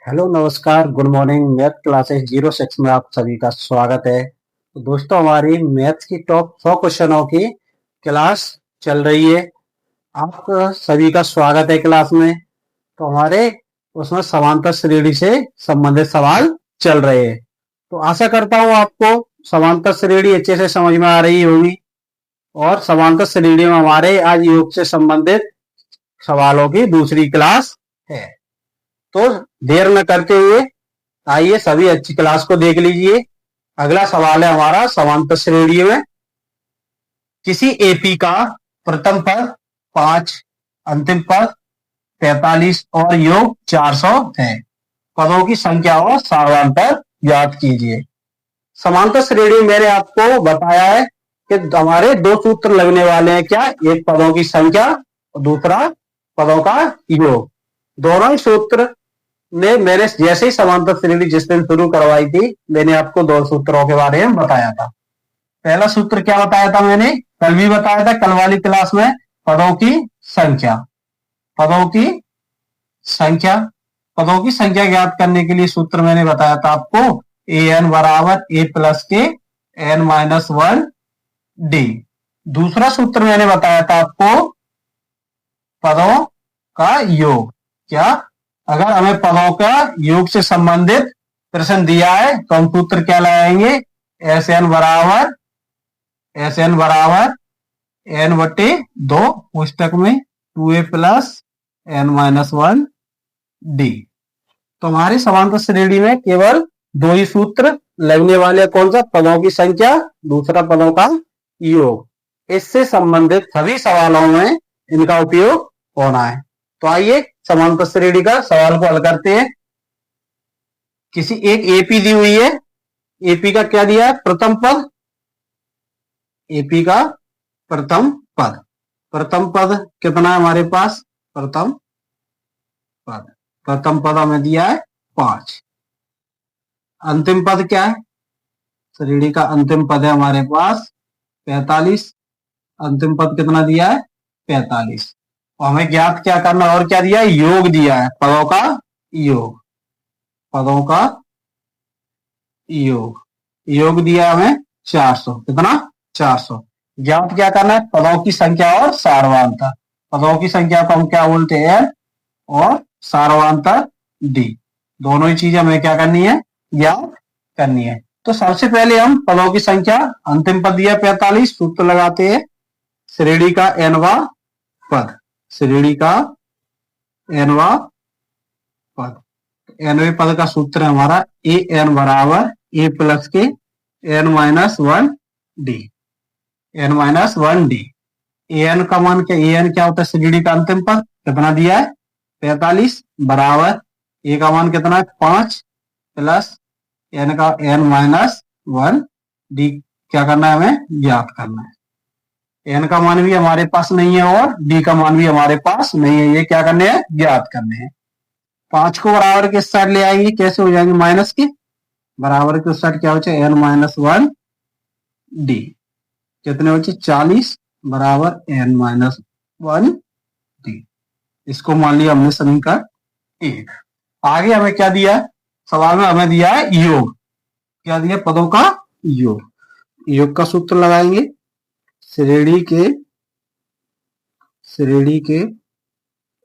Hello नमस्कार good morning math classes 06 में आप सभी का स्वागत है। तो दोस्तों हमारी मैथ की टॉप 100 क्वेश्चनों की क्लास चल रही है। आप सभी का स्वागत है क्लास में। तो हमारे उसमें समांतर श्रेणी से संबंधित सवाल चल रहे हैं। तो आशा करता हूँ आपको समांतर श्रेणी अच्छे से समझ में आ रही होगी और समांतर श्रेणी में हमारे आज योग से संबंधित सवालों की दूसरी क्लास है। तो देर न करते हुए आइए सभी अच्छी क्लास को देख लीजिए। अगला सवाल है हमारा समांतर श्रेणी में किसी एपी का प्रथम पद 5, अंतिम पद 45 और योग 400 है। पदों की संख्या और सारांतर ज्ञात कीजिए। समांतर श्रेणी मैंने आपको बताया है कि हमारे दो सूत्र लगने वाले हैं। क्या? एक पदों की संख्या और दूसरा पदों का योग। दोनों ही सूत्र मैंने जैसे ही समांतर श्रेणी जिस दिन शुरू करवाई थी मैंने आपको दो सूत्रों के बारे में बताया था। पहला सूत्र क्या बताया था? मैंने कल भी बताया था, कल वाली क्लास में, पदों की संख्या। पदों की संख्या पदों की संख्या ज्ञात करने के लिए सूत्र मैंने बताया था आपको ए एन बराबर ए प्लस के एन माइनस वन डी। दूसरा सूत्र मैंने बताया था आपको पदों का योग। क्या? अगर हमें पदों का योग से संबंधित प्रश्न दिया है तो हम सूत्र क्या लगाएंगे? एस एन बराबर एन बटे 2 पुस्तक में 2a plus n minus one d. तो हमारी समांतर श्रेणी में केवल दो ही सूत्र लगने वाले। कौन सा? पदों की संख्या, दूसरा पदों का योग। इससे संबंधित सभी सवालों में इनका उपयोग होना है। तो आइए समांतर श्रेणी का सवाल को हल करते हैं। किसी एक एपी दी हुई है। एपी का क्या दिया है? प्रथम पद। एपी का प्रथम पद। प्रथम पद कितना है हमारे पास? प्रथम पद हमें दिया है 5। अंतिम पद क्या है? श्रेणी का अंतिम पद है हमारे पास 45। अंतिम पद कितना दिया है? 45। और हमें ज्ञात क्या करना? और क्या दिया है? योग दिया है, पदों का योग। पदों का योग दिया हमें 400। कितना? 400। ज्ञात क्या करना है? पदों की संख्या और सारवांतर। पदों की संख्या को हम क्या बोलते हैं? और सारवांतर डी। दोनों ही चीजें हमें क्या करनी है? ज्ञात करनी है। तो सबसे पहले हम पदों की संख्या, अंतिम पद दिया 45, सूत्र लगाते हैं। श्रेणी का एनवा पद। श्रेणी का एनवा पद। एनवे पद का सूत्र है हमारा ए एन बराबर ए प्लस के n minus one d. N minus one d. A n का मान क्या? ए एन क्या होता है? श्रेणी का अंतिम पद। कितना दिया है? 45 बराबर ए का मान कितना है? 5 प्लस एन का एन माइनस वन डी। क्या करना है? हमें ज्ञात करना है। एन का मान भी हमारे पास नहीं है और डी का मान भी हमारे पास नहीं है। ये क्या करने हैं? ज्ञात करने हैं। 5 को बराबर के साइड ले आएंगे, कैसे हो जाएंगे? माइनस के। बराबर के साइड क्या हो जाए? N minus one d. कितने हो जाए? 40 बराबर एन माइनस वन डी। इसको मान लिया हमने समीकरण 1। आगे हमें क्या दिया है? सवाल में हमें दिया है योग। क्या दिया? पदों का योग। योग का सूत्र लगाएंगे। श्रेणी के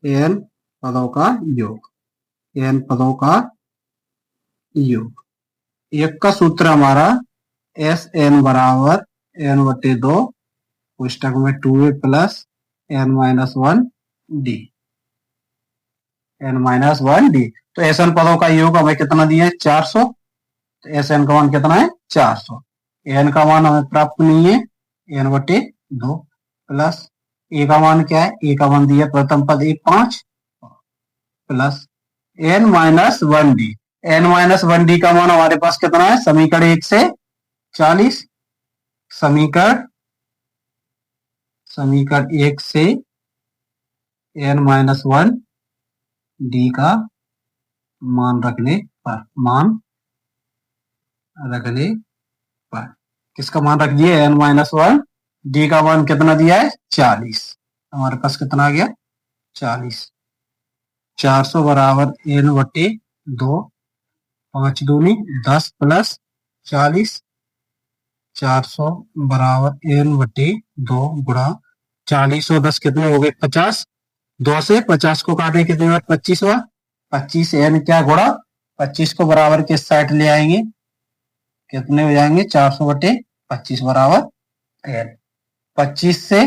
एन पदों का योग। एन पदों का योग। एक का सूत्र हमारा एस एन बराबर एन बटे 2 पुस्तक में 2a plus n minus one d. N minus one d. तो एस एन पदों का योग हमें कितना दिया है? 400। तो एस एन का मान कितना है? 400। एन का मान हमें प्राप्त नहीं है, एन बटे 2 प्लस ए का मान क्या है? ए का मान दिया प्रथम पद 5 plus n minus one d. N minus one d का मान हमारे पास कितना है? समीकरण 1 से 40। समीकरण 1 से एन माइनस वन डी का मान रखने पर किसका मान रख दिए? एन माइनस वन डी का मान कितना दिया है? 40। हमारे पास कितना आ गया? 40। 400 बराबर एन बटे 2, 5 दूनी 10 प्लस 40, 400 बराबर n बटे 2 गुणा 40 और 10 कितने हो गए 50। 2 से 50 को काटे कितने बार 25 हुआ 25 n क्या गुणा 25 को बराबर के साइड ले आएंगे कितने हो जाएंगे 400 बटे 25 बराबर n। 25 से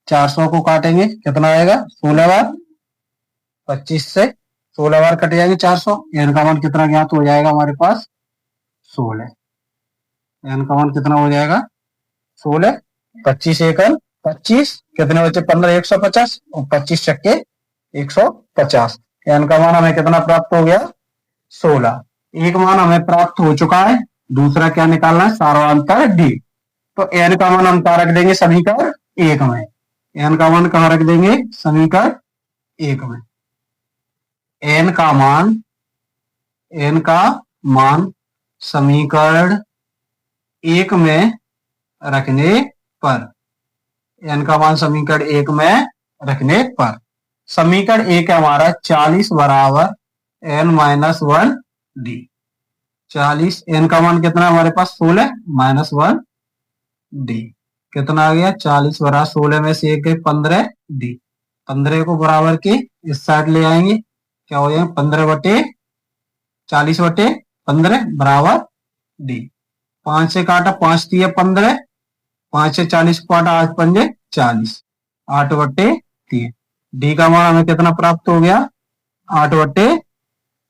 400 को काटेंगे कितना आएगा 16 बार। 25 से 16 बार कट जाएंगे 400 n का मान कितना ज्ञात हो जाएगा हमारे पास 16। n का मान कितना हो जाएगा 16। 25 एकल 25 कितने बचे 15 150 और 25 चक्के 150। n का मान हमें कितना प्राप्त हो गया 16। एक मान हमें प्राप्त हो चुका है दूसरा क्या निकालना है सार्वधातुक d। तो n का मान हम कहाँ रख देंगे समीकरण 1 में। n का मान कहाँ रख देंगे समीकरण 1 में। n का मान समीकरण 1 में रखने पर n का मान समीकरण 1 में रखने पर समीकरण 1 है हमारा 40 बराबर n माइनस 1 डी। 40 n का मान कितना है हमारे पास 16 माइनस 1 डी कितना आ गया 40 बराबर 16 में से 1 15 डी। 15 को बराबर के इस साइड ले आएंगे क्या हो जाएगा 15 बटे 40 बटे 15 बराबर डी। 5 से काटा 5 दिए 15 5 से 40 को काटा 8 पंजे 40 8 बटे 3। डी का मान हमें कितना प्राप्त हो गया 8 बटे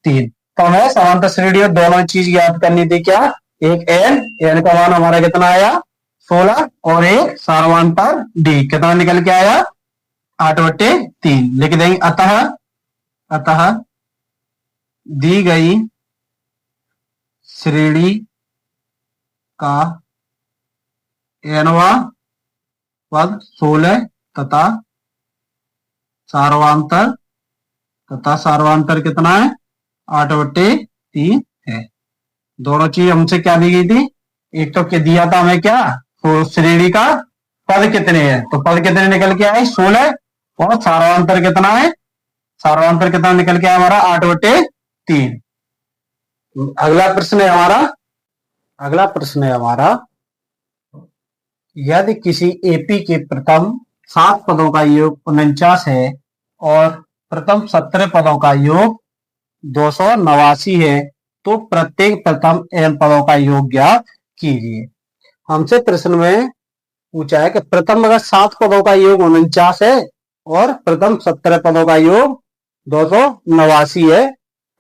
3। तो हमें समांतर श्रेणी और दोनों चीज याद करनी थी क्या एक एन का मान हमारा कितना आया 16 और एक सार्वधातुक डी कितना निकल के आया 8 बटे 3 लिख देंगे। अतः दी गई श्रेणी का एनवा पद 16 तथा सार्वधातुक कितना है 8 बटे 3 है। दोनों चीज हमसे क्या दी गई थी एक तो क्या दिया था हमें क्या तो श्रेणी का पद कितने हैं तो पद कितने निकल के आए 16 और सार्वधातुक कितना है सार्वधातुक कितना निकल के आया हमारा 8 बटे 3। अगला प्रश्न है हमारा यदि किसी एपी के प्रथम 7 पदों का योग 49 है और प्रथम 17 पदों का योग 289 है तो प्रत्येक प्रथम n पदों का योग ज्ञात कीजिए। हमसे प्रश्न में पूछा है कि प्रथम अगर 7 पदों का योग 49 है और प्रथम 17 पदों का योग 289 है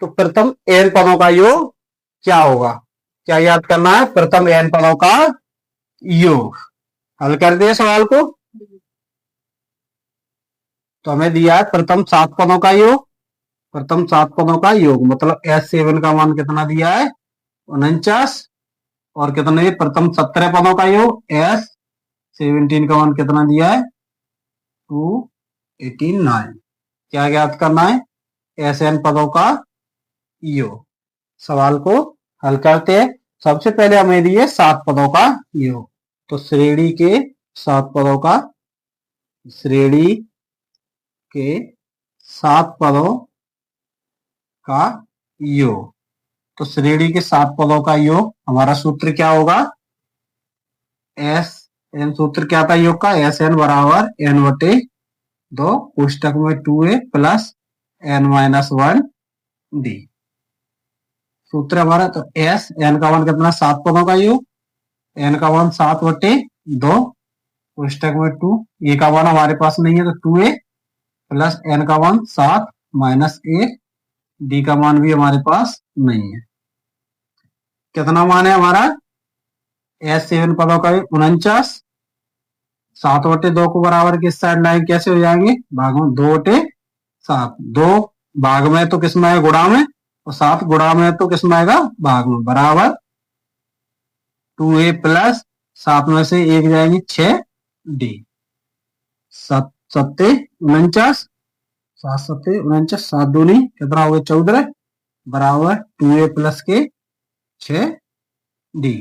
तो प्रथम n पदों का योग क्या होगा। क्या याद करना है प्रथम n पदों का योग। हल कर दिए सवाल को। तो हमें दिया है प्रथम 7 पदों का योग मतलब S7 का मान कितना दिया है 49 और कितना प्रथम 17 पदों का योग S17 का मान कितना दिया है 289। क्या ज्ञात करना है SN पदों का योग। सवाल को हल करते हैं। सबसे पहले हमें दिए 7 पदों का योग तो श्रेणी के 7 पदों का योग। तो श्रेणी के 7 पदों का योग हमारा सूत्र क्या होगा एन सूत्र क्या था योग का एन बराबर n बटे 2 पुस्तक में 2a plus n minus 1 D. सूत्र हमारा तो n का मान कितना 7 पदों का योग n का मान 7 बटे 2 पुस्तक में 2 ए का मान हमारे पास नहीं है तो 2a प्लस n का मान 7 माइनस 1 डी का मान भी हमारे पास नहीं है। कितना मान है हमारा S7 पदों का 49 7 बटे 2 को बराबर किस साइड लाएंगे कैसे हो जाएंगे भाग में 2 बटे 7 2 भाग में तो किस में है गुणा में और 7 गुणा में तो किस में आएगा भाग में बराबर 2a प्लस 7 में से 1 जाएंगे 6 डी 7 7 49 7 7 49 7 दूनी कितना हो गया 14 बराबर 2a प्लस के 6 डी।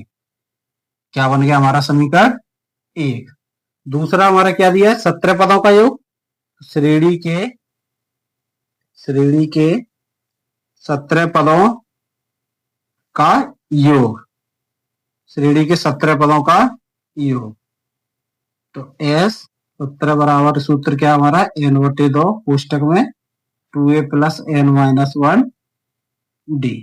क्या बन गया हमारा समीकरण 1। दूसरा हमारा क्या दिया है 17 पदों का योग श्रेणी के 17 पदों का योग, श्रेणी के 17 पदों का योग। तो एस 17 बराबर सूत्र क्या हमारा, एन बटे 2 कोष्टक में 2a plus n minus 1 d.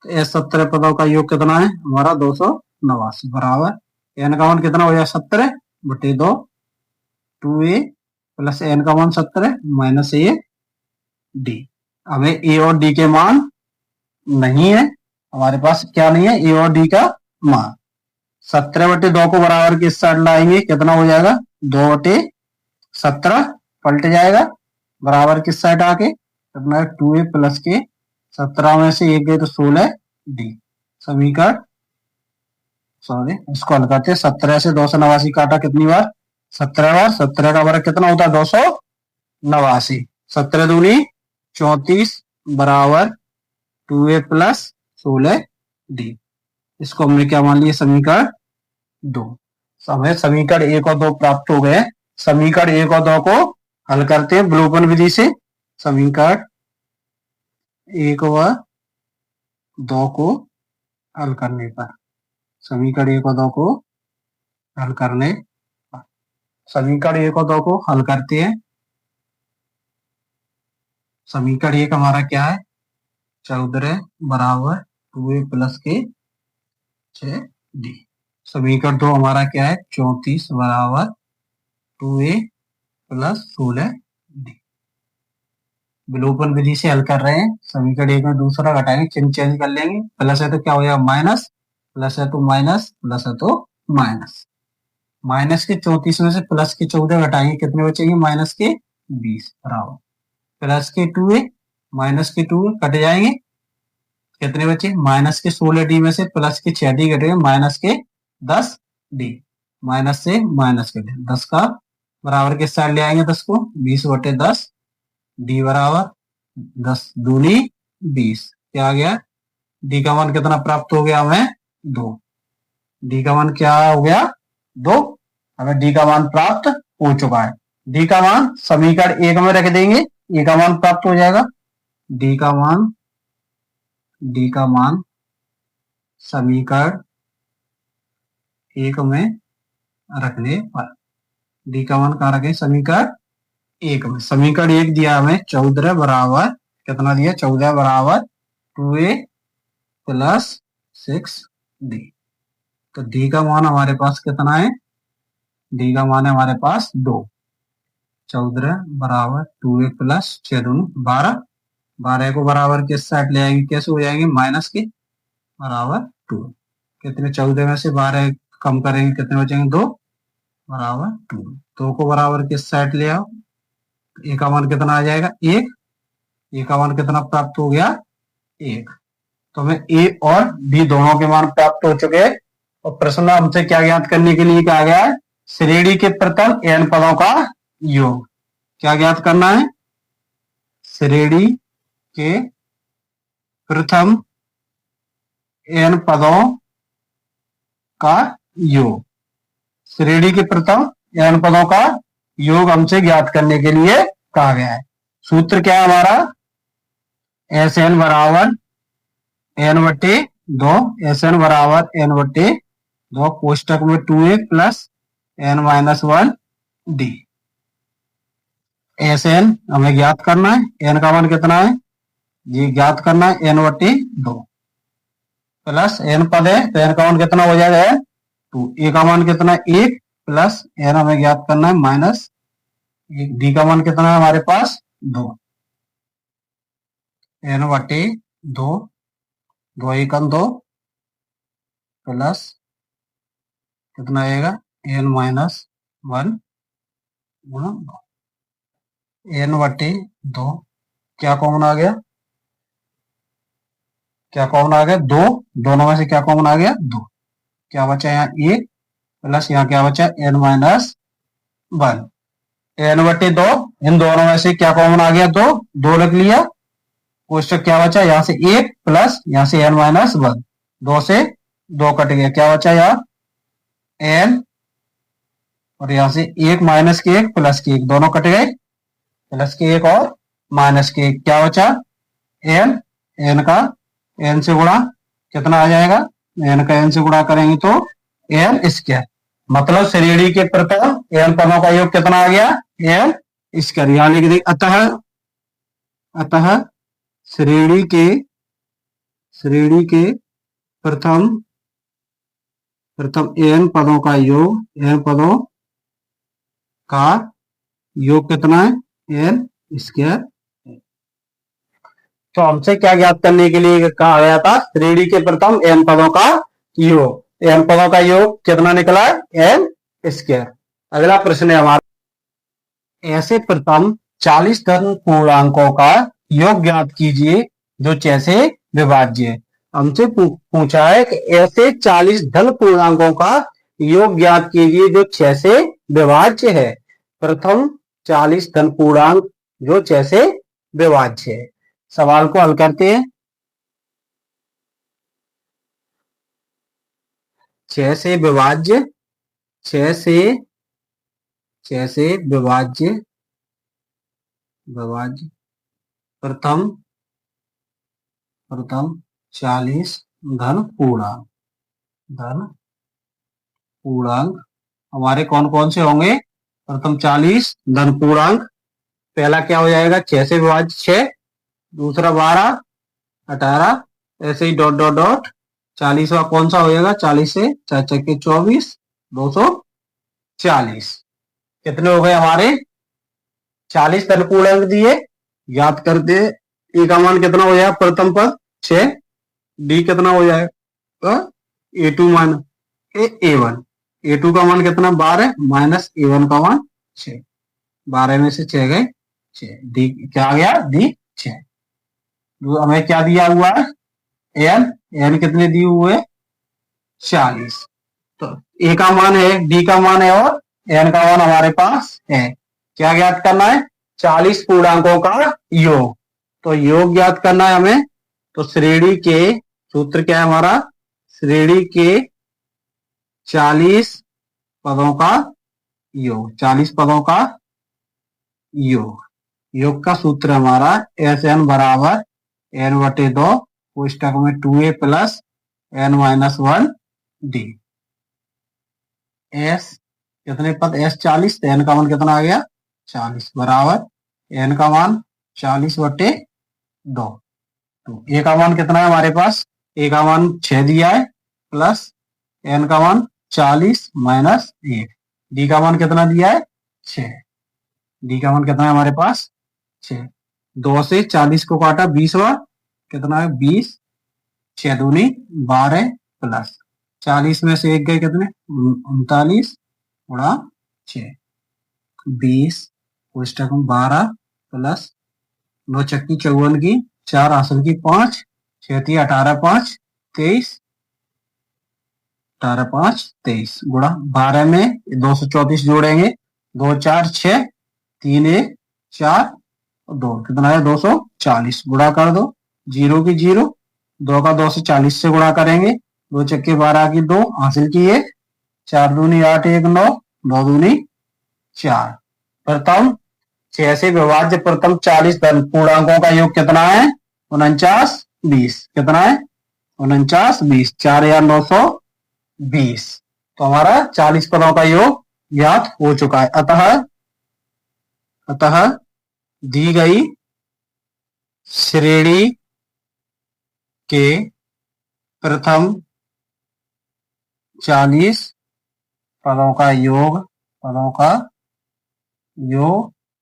तो एस 17 पदों का योग कितना है हमारा 289 बराबर एन का मान कितना हो जाए 17 बटे 2 2a प्लस एन का मान 17 माइनस ए डी। हमें ए और डी के मान नहीं है, हमारे पास क्या नहीं है, ए और डी का मान। 17 बटे 2 को बराबर किस साइड लाएंगे, कितना हो जाएगा 2 बटे 17 पलट जाएगा, बराबर किस साइड आके कितना 2a प्लस के 17 में से एक गए तो 16 डी। समीकरण सॉरी इसको हल करते हैं। 17 से 289 काटा कितनी बार, 17 बार। 17 का वर्ग कितना होता है 289। 17 दूनी 34 बराबर 2a प्लस 16 डी। इसको हमने क्या मान लिया, समीकरण 2। हमें समीकरण 1 और 2 प्राप्त हो गए। समीकरण 1 और 2 को हल करते हैं विलोपन विधि से। समीकरण 1 व 2 को हल करने पर, समीकरण 1 और 2 को हल करने पर, समीकरण 1 और 2 को हल करते हैं। समीकरण 1 हमारा क्या है 14 बराबर 2a प्लस के 6 डी। समीकरण 2 हमारा क्या है 34 बराबर 2a प्लस 16 डी। विलोपन विधि से हल कर रहे हैं। समीकरण 1 में दूसरा घटाएंगे, चिन्ह चेंज कर लेंगे, प्लस है तो क्या हो जाएगा माइनस, प्लस है तो माइनस, प्लस है तो माइनस। माइनस के 34 में से प्लस के 14 घटाएंगे, कितने बचेंगे माइनस के 20 बराबर प्लस के 2a माइनस के 2 कट जाएंगे, कितने बचे माइनस के 16 डी में से प्लस के 6 डी कटेंगे, माइनस के 10 डी, माइनस से माइनस के 10 का बराबर के साइड ले आएंगे 10 को, 20 बटे 10 डी बराबर 10 दूनी 20। क्या आ गया, डी का मान कितना प्राप्त हो गया हमें 2। डी का मान क्या हो गया 2। हमें डी का मान प्राप्त हो चुका है। डी का मान समीकरण 1 में रख देंगे, ए का मान प्राप्त हो जाएगा। डी का मान समीकरण 1 में रखने पर, डी का मान कहाँ रखें समीकरण 1 में। समीकरण 1 दिया हमें 14 बराबर कितना दिया 14 बराबर 2a प्लस 6 डी। तो डी का मान हमारे पास कितना है, डी का मान है हमारे पास 2। 14 बराबर 2a प्लस 6 दूनी 12, 12 को बराबर किस साइड ले आएंगे, कैसे हो जाएंगे माइनस के बराबर 2। कितने 14 में से 12 कम करेंगे, कितने बचेंगे 2 बराबर 2। 2 को बराबर किस साइड ले आओ, ए का मान कितना आ जाएगा 1, ए का मान कितना प्राप्त हो गया 1। तो हमें ए और बी दोनों के मान प्राप्त हो चुके हैं। और प्रश्न में हमसे क्या ज्ञात करने के लिए कहा गया है, श्रेणी के प्रथम n पदों का योग। क्या ज्ञात करना है, श्रेणी के प्रथम n पदों का योग। श्रेणी के प्रथम n पदों का योग हमसे ज्ञात करने के लिए कहा गया है। सूत्र क्या है हमारा, एस एन बराबर एन बटे 2, एस एन बराबर एन बटे 2 कोष्टक में 2a plus n minus 1 d. S n हमें ज्ञात करना है, एन का मान कितना है ये ज्ञात करना है, एन बटे 2 प्लस एन पद है तो एन का मान कितना हो जाएगा 2, ए का मान कितना है 1 प्लस एन हमें ज्ञात करना है माइनस 1, डी का मान कितना है हमारे पास 2, एन बटे 2, 2 एकम 2 प्लस कितना आएगा एन माइनस 1 गुणा 2, एन बटे 2 क्या कॉमन आ गया, क्या कॉमन आ गया 2, दोनों में से क्या कॉमन आ गया 2, क्या बचा यहाँ 1 प्लस यहाँ क्या बचा एन माइनस 1, एन बटे 2, इन दोनों में से क्या कॉमन आ गया 2, 2 रख लिया, कोष्टक क्या बचा यहाँ से 1 प्लस यहाँ से एन माइनस 1, 2 से 2 कट गया, क्या बचा यहाँ एन और यहाँ से 1 माइनस के 1 प्लस के 1 दोनों कट गए, प्लस के 1 और माइनस के 1 क्या बचा एन एन का एन से गुणा कितना आ जाएगा, एन का एन से गुणा करेंगे तो एन स्क्वायर, मतलब श्रेणी के प्रथम एन पदों का योग कितना आ गया, एन स्क्वायर। यहां लिख देंगे अतः, अतः श्रेणी के प्रथम प्रथम एन पदों का योग, एन पदों का योग कितना है, एन स्क्वायर। तो हमसे क्या ज्ञात करने के लिए कहा गया था, श्रेणी के प्रथम एन पदों का योग, एन पदों का योग कितना निकला है, एन स्क्वायर। अगला प्रश्न है हमारा, ऐसे प्रथम 40 धन पूर्णांकों का योग ज्ञात कीजिए जो 6 से विभाज्य है। हमसे पूछा है कि ऐसे 40 धन पूर्णांकों का योग ज्ञात कीजिए जो 6 से विभाज्य है। प्रथम 40 धन पूर्णांक जो 6 से विभाज्य है। सवाल को हल करते हैं। 6 से विभाज्य, 6 से विभाज्य प्रथम 40 धन पूर्णांक हमारे कौन कौन से होंगे, प्रथम 40 धन पूर्णांक, पहला क्या हो जाएगा 6 से विभाज्य 6, दूसरा 12, 18, ऐसे ही डॉट डॉट डॉट 40वां कौन सा हो जाएगा, 40 से 4 चक्के 24, 240। कितने हो गए हमारे 40 धन पूर्णांक दिए, याद करते। ए का मान कितना हो जाएगा, प्रथम पद 6, डी कितना हो जाएगा A2 मान A1, A2 का मान कितना 12 माइनस A1 का मान 6, 12 में से 6 गए 6, डी क्या आ गया, डी 6। हमें क्या दिया हुआ है, एन, एन कितने दिए हुए 40। तो ए का मान है, डी का मान है और एन का मान हमारे पास है। क्या ज्ञात करना है, 40 पूर्णांकों का योग। तो योग ज्ञात करना है हमें। तो श्रेणी के सूत्र क्या है हमारा, श्रेणी के 40 पदों का योग, 40 पदों का योग, योग का सूत्र हमारा एस एन बराबर एन बटे 2 पुस्तक में 2a plus n minus 1 d. S कितने पद, एस 40, तो एन का मान कितना आ गया 40 बराबर एन का मान 40 बटे 2। तो ए का मान कितना है हमारे पास, ए का मान 6 दिया है प्लस एन का मान 40 माइनस 1, डी का मान कितना दिया है 6, डी का मान कितना है हमारे पास 6। 2 से 40 को काटा 20वां कितना है 20, 6 दूनी 12 प्लस 40 में से 1 गए कितने 39 गुणा 6, 20 पुस्तक में 12 प्लस 9 चक्की 54 की 4 हासिल की 5, 6 18 5 23, 18 5 23 गुणा 12 में 234 जोड़ेंगे, 2 4 6, 3 1 4 2 कितना है 240 गुणा कर दो, 0 की 0, 2 का 2 से 40 से गुणा करेंगे, 2 चक्के 12 की 2 हासिल की 1, 4 दूनी 8 1 9, 9 दूनी 4। प्रथम 6 से विभाज्य प्रथम 40 धन पूर्णांकों का योग कितना है 49 20, कितना है 49 20, 4920। तो हमारा 40 पदों का योग ज्ञात हो चुका है। अतः दी गई श्रेणी के प्रथम 40 पदों का योग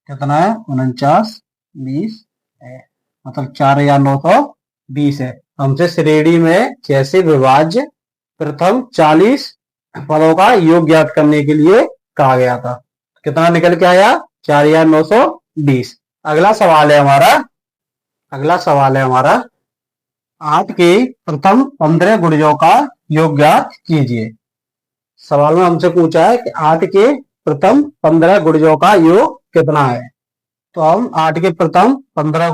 कितना है 49 20 है, मतलब 4920 है। हमसे श्रेणी में जैसे विभाज्य प्रथम 40 पदों का योग ज्ञात करने के लिए कहा गया था। कितना निकल के आया 4920। अगला सवाल है हमारा 8 के प्रथम 15 गुणजों का योग ज्ञात कीजिए। सवाल में हमसे पूछा है कि 8 के प्रथम 15 गुणजों का योग कितना है। तो हम 8 के प्रथम 15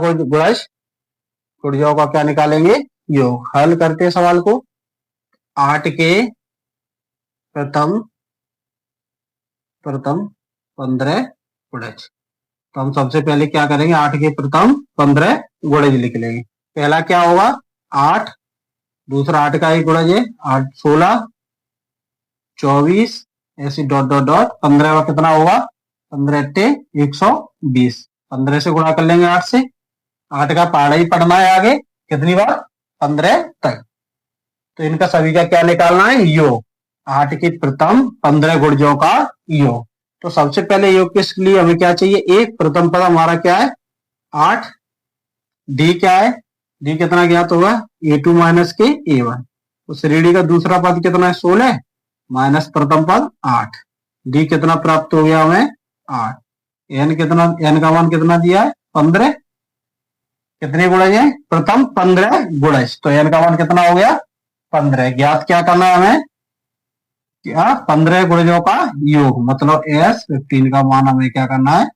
गुणजों का क्या निकालेंगे योग। हल करते हैं सवाल को। 8 के प्रथम 15 गुणज, तो हम सबसे पहले क्या करेंगे 8 के प्रथम 15 गुणज लिख लेंगे। पहला क्या होगा 8, दूसरा 8 का 1 गुणा ये 8 16 24, ऐसे डॉट डॉट डॉट 15 का कितना होगा 15 अट्टे 120, 15 से गुणा कर लेंगे 8 से, 8 का पहाड़ा ही पढ़ना है आगे कितनी बार 15 तक। तो इनका सभी का क्या निकालना है योग, 8 की प्रथम 15 गुणजों का योग। तो सबसे पहले योग के लिए हमें क्या चाहिए, एक प्रथम पद हमारा क्या है 8, डी क्या है, डी कितना ज्ञात होगा a2 माइनस के a1, तो श्रेणी का दूसरा पद कितना है 16 माइनस प्रथम पद 8, डी कितना प्राप्त हो गया हमें 8, एन कितना, एन का मान कितना दिया है 15, कितने गुणज है प्रथम 15 गुणज, तो एन का मान कितना हो गया 15, ज्ञात क्या करना है हमें क्या 15 गुणजों का योग, मतलब S15 का मान हमें क्या करना है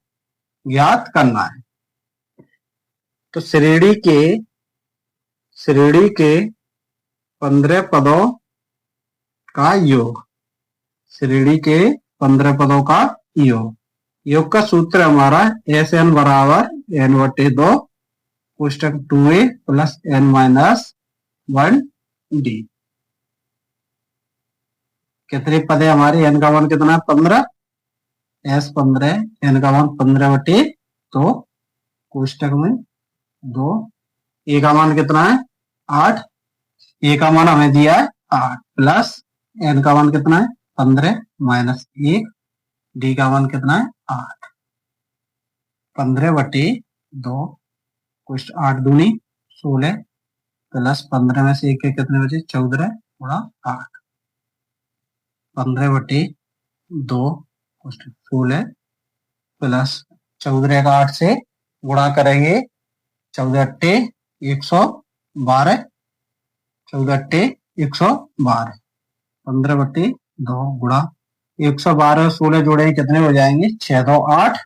ज्ञात करना है। तो श्रेणी के 15 पदों का योग, श्रेणी के 15 पदों का योग, योग का सूत्र हमारा SN बराबर N/2 कोष्टक 2a प्लस N-1D। कितने पद है हमारे, N का मान कितना है 15, S15, N का मान 15/2 कोष्टक में 2, ए का मान कितना है 8, ए का मान हमें दिया है 8 प्लस एन का मान कितना है 15 माइनस 1, डी का मान कितना है 8, 15/2 कुछ 8 दूनी 16 प्लस 15 में से 1 के कितने बचे 14 गुणा 8, 15/2 कुछ 16 प्लस 14 का 8 से गुणा करेंगे 14 × 112, 14 × 112, 15/2 गुणा 112 और 16 जोड़े कितने हो जाएंगे 6 2 8,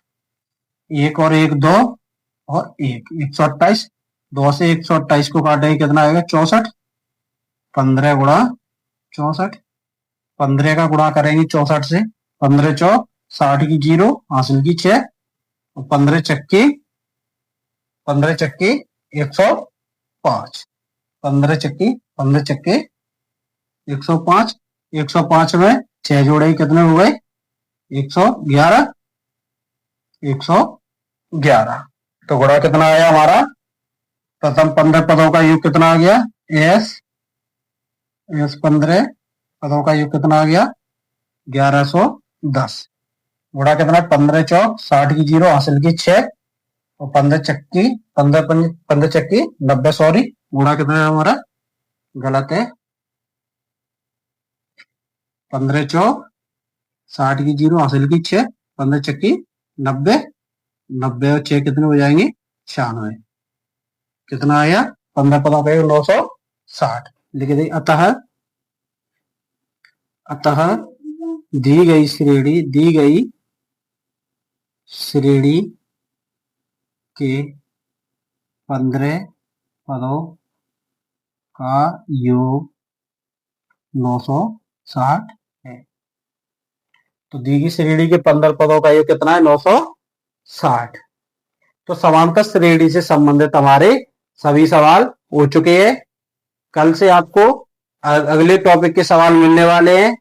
1 और 1 2 और 1 128, 2 से 128 को काटेंगे कितना आएगा 64, 15 गुणा 64, 15 का गुणा करेंगे 64 से, 15 चौक 60 की 0 हासिल की 6, 15 चक्की 105, 15 चक्के 105, 105 में 6 जोड़े कितने हो गए 111, 111। तो गुणा कितना आया हमारा, प्रथम 15 पदों का योग कितना आ गया एस 15 पदों का योग कितना आ गया 1110, गुणा कितना 15 चौक 60 की 0 हासिल की 6 और 15 चक्की 90, सॉरी गुणा कितना है हमारा गलत है, 15 चौक 60 की 0 हासिल की 6, 15 चक्की 90, 90 और 6 कितने हो जाएंगे 96, कितना आया 15 पदों का 960 लिख दी। अतः दी गई श्रेणी के 15 पदों का योग 960 है। तो दी गई श्रेणी के 15 पदों का योग कितना है 960। तो समांतर श्रेणी से संबंधित हमारे सभी सवाल हो चुके हैं। कल से आपको अगले टॉपिक के सवाल मिलने वाले हैं।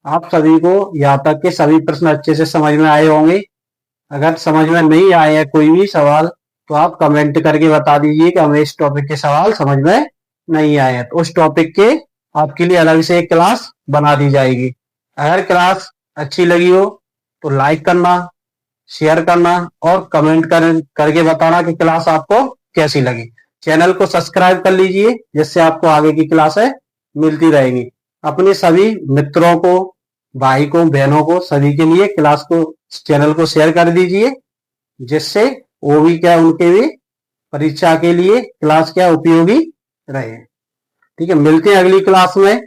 आप सभी को यहाँ तक के सभी प्रश्न अच्छे से समझ में आए होंगे। अगर समझ में नहीं आए हैं कोई भी सवाल तो आप कमेंट करके बता दीजिए कि हमें इस टॉपिक के सवाल समझ में नहीं आए हैं, तो उस टॉपिक के आपके लिए अलग से एक क्लास बना दी जाएगी। अगर क्लास अच्छी लगी हो तो लाइक करना, शेयर करना और कमेंट करके बताना कि क्लास आपको कैसी लगी। चैनल को सब्सक्राइब कर लीजिए जिससे आपको आगे की क्लासें मिलती रहेंगी। अपने सभी मित्रों को, भाई को, बहनों को, सभी के लिए क्लास को, चैनल को शेयर कर दीजिए जिससे वो भी क्या उनके भी परीक्षा के लिए क्लास क्या उपयोगी रहे। ठीक है, मिलते हैं अगली क्लास में।